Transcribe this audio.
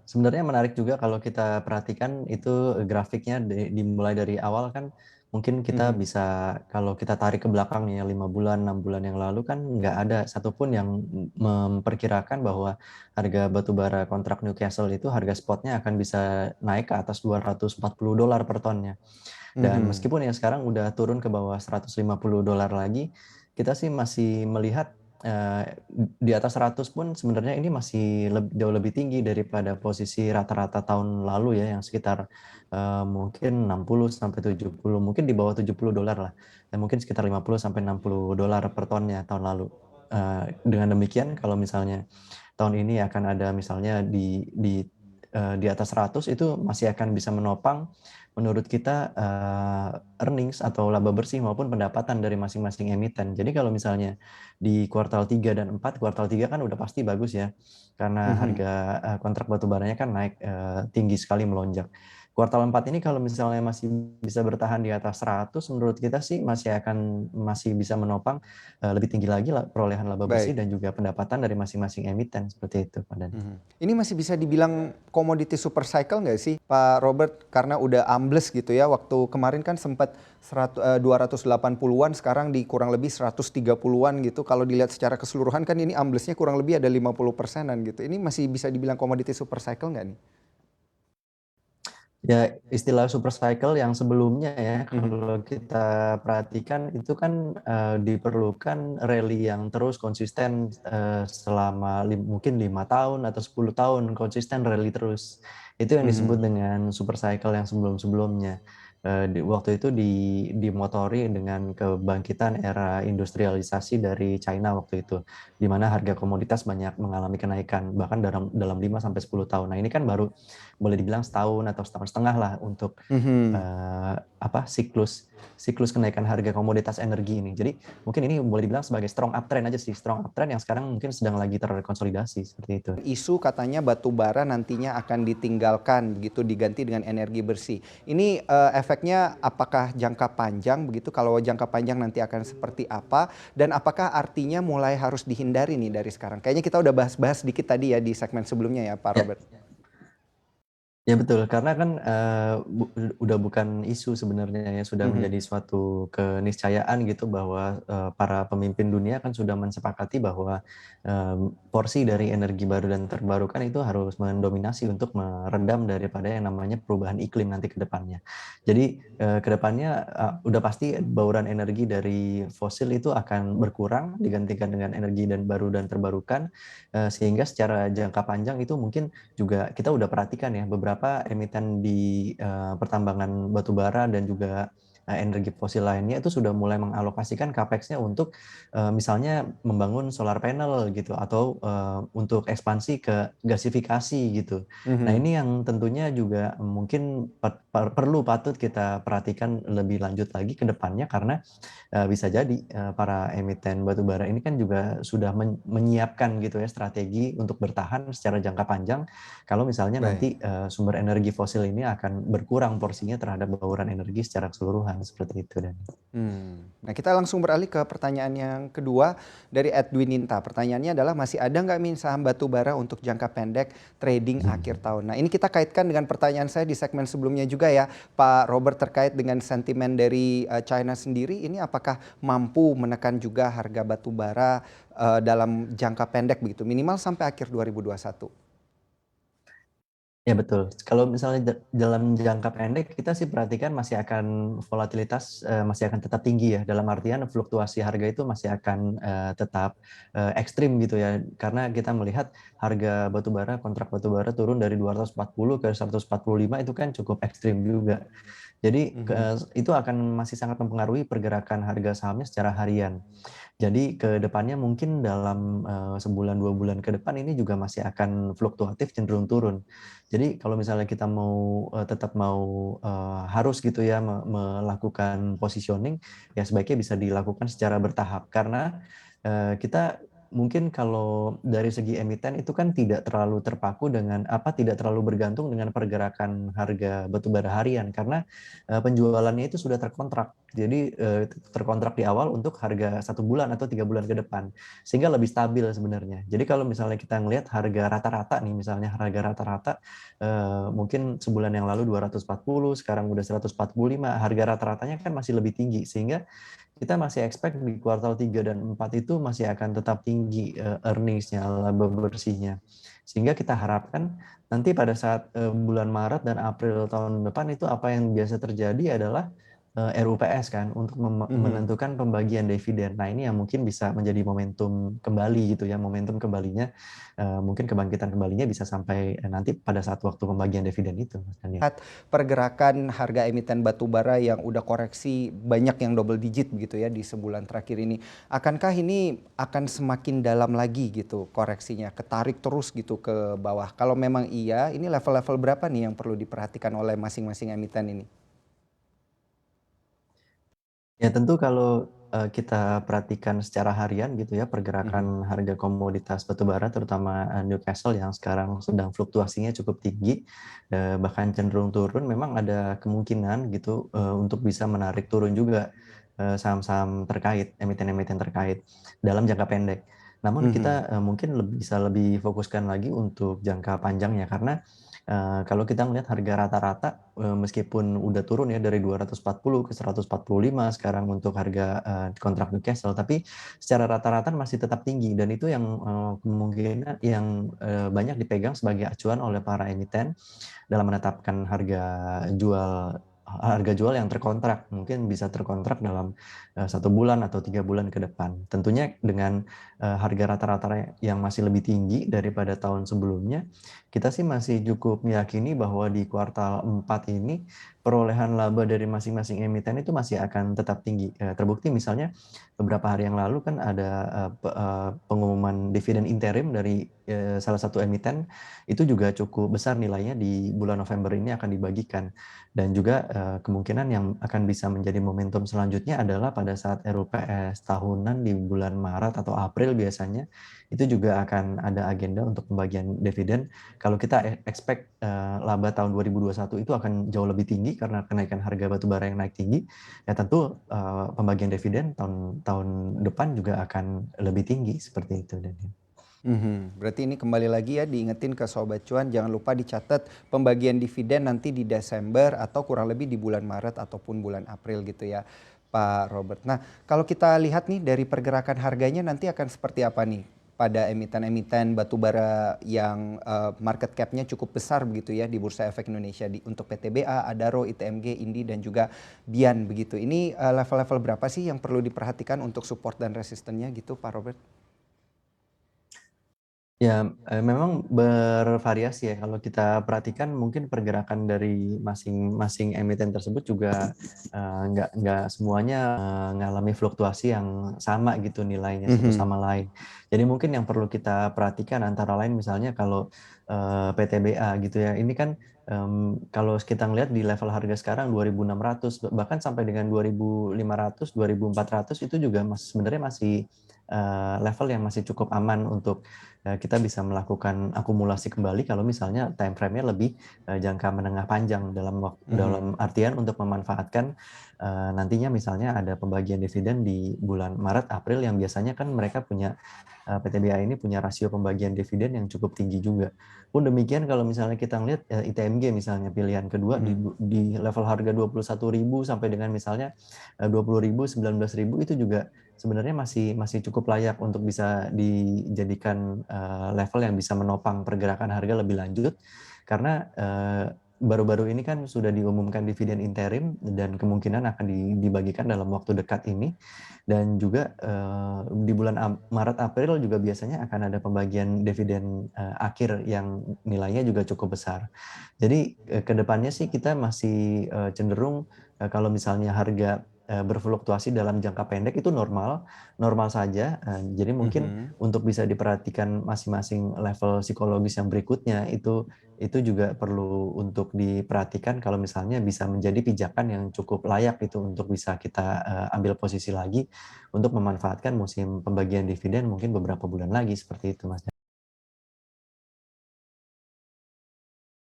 Sebenarnya menarik juga kalau kita perhatikan itu grafiknya dimulai dari awal kan mungkin kita Mhm. bisa kalau kita tarik ke belakang ya 5 bulan, 6 bulan yang lalu kan nggak ada satupun yang memperkirakan bahwa harga batubara kontrak Newcastle itu harga spotnya akan bisa naik ke atas $240 per tonnya. Dan Mhm. meskipun ya sekarang udah turun ke bawah $150 lagi, kita sih masih melihat, di atas 100 pun sebenarnya ini masih jauh lebih tinggi daripada posisi rata-rata tahun lalu ya yang sekitar, mungkin 60 sampai 70, mungkin di bawah $70 lah, dan mungkin sekitar $50 sampai $60 per tonnya tahun lalu. Dengan demikian kalau misalnya tahun ini akan ada misalnya di atas 100 itu masih akan bisa menopang menurut kita, earnings atau laba bersih maupun pendapatan dari masing-masing emiten. Jadi kalau misalnya di kuartal 3 dan 4, kuartal 3 kan udah pasti bagus ya, karena Mhm. harga, kontrak batubaranya kan naik, tinggi sekali melonjak. Kuartal 4 ini kalau misalnya masih bisa bertahan di atas 100 menurut kita sih masih bisa menopang, lebih tinggi lagi perolehan laba bersih Baik. dan juga pendapatan dari masing-masing emiten, seperti itu, Pak Dani. Mhm. Ini masih bisa dibilang komoditi super cycle nggak sih, Pak Robert? Karena udah ambles gitu ya, waktu kemarin kan sempat 280-an, sekarang di kurang lebih 130-an gitu. Kalau dilihat secara keseluruhan kan ini amblesnya kurang lebih ada 50%-an gitu. Ini masih bisa dibilang komoditi super cycle nggak nih? Ya, istilah super cycle yang sebelumnya ya, Mhm. kalau kita perhatikan itu kan, diperlukan rally yang terus konsisten, selama mungkin 5 tahun atau 10 tahun konsisten rally terus. Itu yang disebut Mhm. dengan super cycle yang sebelum-sebelumnya. Waktu itu dimotori dengan kebangkitan era industrialisasi dari China waktu itu, di mana harga komoditas banyak mengalami kenaikan, bahkan dalam dalam 5 sampai 10 tahun. Nah, ini kan baru boleh dibilang setahun atau setahun setengah lah untuk, Mhm. siklus siklus kenaikan harga komoditas energi ini. Jadi mungkin ini boleh dibilang sebagai strong uptrend aja sih, strong uptrend yang sekarang mungkin sedang lagi terkonsolidasi, seperti itu. Isu katanya batu bara nantinya akan ditinggalkan begitu, diganti dengan energi bersih. Ini, efeknya apakah jangka panjang begitu? Kalau jangka panjang nanti akan seperti apa? Dan apakah artinya mulai harus dihindari nih dari sekarang? Kayaknya kita udah bahas-bahas sedikit tadi ya di segmen sebelumnya ya, Pak Ya. Robert. Ya betul, karena kan, udah bukan isu sebenarnya ya, sudah Mhm. menjadi suatu keniscayaan gitu bahwa, para pemimpin dunia kan sudah mensepakati bahwa, porsi dari energi baru dan terbarukan itu harus mendominasi untuk meredam daripada yang namanya perubahan iklim nanti ke depannya. Jadi, ke depannya, udah pasti bauran energi dari fosil itu akan berkurang digantikan dengan energi baru dan terbarukan, sehingga secara jangka panjang itu mungkin juga kita udah perhatikan ya beberapa emiten di, pertambangan batubara dan juga, energi fosil lainnya itu sudah mulai mengalokasikan capex-nya untuk, misalnya membangun solar panel gitu atau, untuk ekspansi ke gasifikasi gitu. Nah Mhm. ini yang tentunya juga mungkin patut kita perhatikan lebih lanjut lagi ke depannya karena, bisa jadi, para emiten batubara ini kan juga sudah menyiapkan gitu ya strategi untuk bertahan secara jangka panjang kalau misalnya Baik. nanti, sumber energi fosil ini akan berkurang porsinya terhadap bauran energi secara keseluruhan, seperti itu dan Nah, kita langsung beralih ke pertanyaan yang kedua dari Edwininta. Pertanyaannya adalah masih ada nggak Min saham batubara untuk jangka pendek trading akhir tahun? Nah, ini kita kaitkan dengan pertanyaan saya di segmen sebelumnya juga ya, Pak Robert, terkait dengan sentimen dari China sendiri. Ini apakah mampu menekan juga harga batubara dalam jangka pendek begitu, minimal sampai akhir 2021? ya betul. Kalau misalnya dalam jangka pendek kita sih perhatikan masih akan volatilitas, masih akan tetap tinggi ya, dalam artian fluktuasi harga itu masih akan, tetap, ekstrim gitu ya. Karena kita melihat harga batubara, kontrak batubara turun dari 240 ke 145 itu kan cukup ekstrim juga. Jadi, Mhm. itu akan masih sangat mempengaruhi pergerakan harga sahamnya secara harian. Jadi ke depannya mungkin dalam, sebulan, 2 bulan ke depan ini juga masih akan fluktuatif cenderung turun. Jadi kalau misalnya kita mau, tetap mau, harus gitu ya melakukan positioning, ya sebaiknya bisa dilakukan secara bertahap. Karena, kita mungkin kalau dari segi emiten itu kan tidak terlalu terpaku dengan tidak terlalu bergantung dengan pergerakan harga batubara harian karena penjualannya itu sudah terkontrak. Jadi terkontrak di awal untuk harga 1 bulan atau 3 bulan ke depan, sehingga lebih stabil sebenarnya. Jadi kalau misalnya kita ngelihat harga rata-rata nih, misalnya harga rata-rata mungkin sebulan yang lalu 240, sekarang udah 145, harga rata-ratanya kan masih lebih tinggi, sehingga kita masih expect di kuartal 3 dan 4 itu masih akan tetap tinggi earnings-nya, laba bersihnya. Sehingga kita harapkan nanti pada saat bulan Maret dan April tahun depan itu apa yang biasa terjadi adalah RUPS kan untuk Mhm. menentukan pembagian dividen. Nah, ini yang mungkin bisa menjadi momentum kembali gitu ya, momentum kembalinya mungkin kebangkitan kembalinya bisa sampai nanti pada saat waktu pembagian dividen itu, Mas Daniel. Lihat pergerakan harga emiten batubara yang udah koreksi banyak yang double digit begitu ya di sebulan terakhir ini. Akankah ini akan semakin dalam lagi gitu koreksinya, ketarik terus gitu ke bawah? Kalau memang iya, ini level-level berapa nih yang perlu diperhatikan oleh masing-masing emiten ini? Ya tentu kalau kita perhatikan secara harian gitu ya Mhm. pergerakan harga komoditas batubara terutama Newcastle yang sekarang sedang fluktuasinya cukup tinggi, bahkan cenderung turun, memang ada kemungkinan gitu untuk bisa menarik turun juga saham-saham terkait, emiten-emiten terkait dalam jangka pendek. Namun Mhm. kita mungkin bisa lebih fokuskan lagi untuk jangka panjangnya karena kalau kita melihat harga rata-rata meskipun udah turun ya dari 240 ke 145 sekarang untuk harga kontrak Newcastle, tapi secara rata-rata masih tetap tinggi dan itu yang kemungkinan yang banyak dipegang sebagai acuan oleh para emiten dalam menetapkan harga jual yang terkontrak, mungkin bisa terkontrak dalam 1 bulan atau 3 bulan ke depan. Tentunya dengan harga rata-rata yang masih lebih tinggi daripada tahun sebelumnya, kita sih masih cukup meyakini bahwa di kuartal 4 ini perolehan laba dari masing-masing emiten itu masih akan tetap tinggi. Terbukti misalnya beberapa hari yang lalu kan ada pengumuman dividen interim dari salah satu emiten, itu juga cukup besar nilainya di bulan November ini akan dibagikan. Dan juga kemungkinan yang akan bisa menjadi momentum selanjutnya adalah pada saat RUPS tahunan di bulan Maret atau April biasanya, itu juga akan ada agenda untuk pembagian dividen. Kalau kita expect laba tahun 2021 itu akan jauh lebih tinggi karena kenaikan harga batubara yang naik tinggi, ya tentu pembagian dividen tahun tahun depan juga akan lebih tinggi seperti itu, Daniel. Mhm. Berarti ini kembali lagi ya diingetin ke Sobat Cuan jangan lupa dicatat pembagian dividen nanti di Desember atau kurang lebih di bulan Maret ataupun bulan April gitu ya Pak Robert. Nah kalau kita lihat nih dari pergerakan harganya nanti akan seperti apa nih pada emiten-emiten batubara yang market cap-nya cukup besar begitu ya di Bursa Efek Indonesia untuk PTBA, Adaro, ITMG, Indi dan juga Bian begitu. Ini level-level berapa sih yang perlu diperhatikan untuk support dan resistennya gitu Pak Robert? Ya, memang bervariasi ya. Kalau kita perhatikan mungkin pergerakan dari masing-masing emiten tersebut juga nggak semuanya ngalami fluktuasi yang sama gitu nilainya satu Mhm. sama lain. Jadi mungkin yang perlu kita perhatikan antara lain misalnya kalau PTBA gitu ya. Ini kan kalau kita ngelihat di level harga sekarang 2.600 bahkan sampai dengan 2.500, 2.400 itu juga sebenarnya masih level yang masih cukup aman untuk kita bisa melakukan akumulasi kembali kalau misalnya time frame-nya lebih jangka menengah panjang Mhm. dalam artian untuk memanfaatkan nantinya misalnya ada pembagian dividen di bulan Maret, April yang biasanya kan mereka punya PTBA ini punya rasio pembagian dividen yang cukup tinggi juga. Pun demikian kalau misalnya kita ngelihat ITMG misalnya pilihan kedua Mhm. di level harga 21.000 sampai dengan misalnya 20.000, 19.000 itu juga sebenarnya masih cukup layak untuk bisa dijadikan level yang bisa menopang pergerakan harga lebih lanjut. Karena baru-baru ini kan sudah diumumkan dividen interim dan kemungkinan akan dibagikan dalam waktu dekat ini. Dan juga di bulan Maret April juga biasanya akan ada pembagian dividen akhir yang nilainya juga cukup besar. Jadi ke depannya sih kita masih cenderung kalau misalnya harga berfluktuasi dalam jangka pendek itu normal, normal saja, jadi mungkin Mhm. untuk bisa diperhatikan masing-masing level psikologis yang berikutnya itu juga perlu untuk diperhatikan kalau misalnya bisa menjadi pijakan yang cukup layak gitu untuk bisa kita, ambil posisi lagi untuk memanfaatkan musim pembagian dividen mungkin beberapa bulan lagi, seperti itu Mas.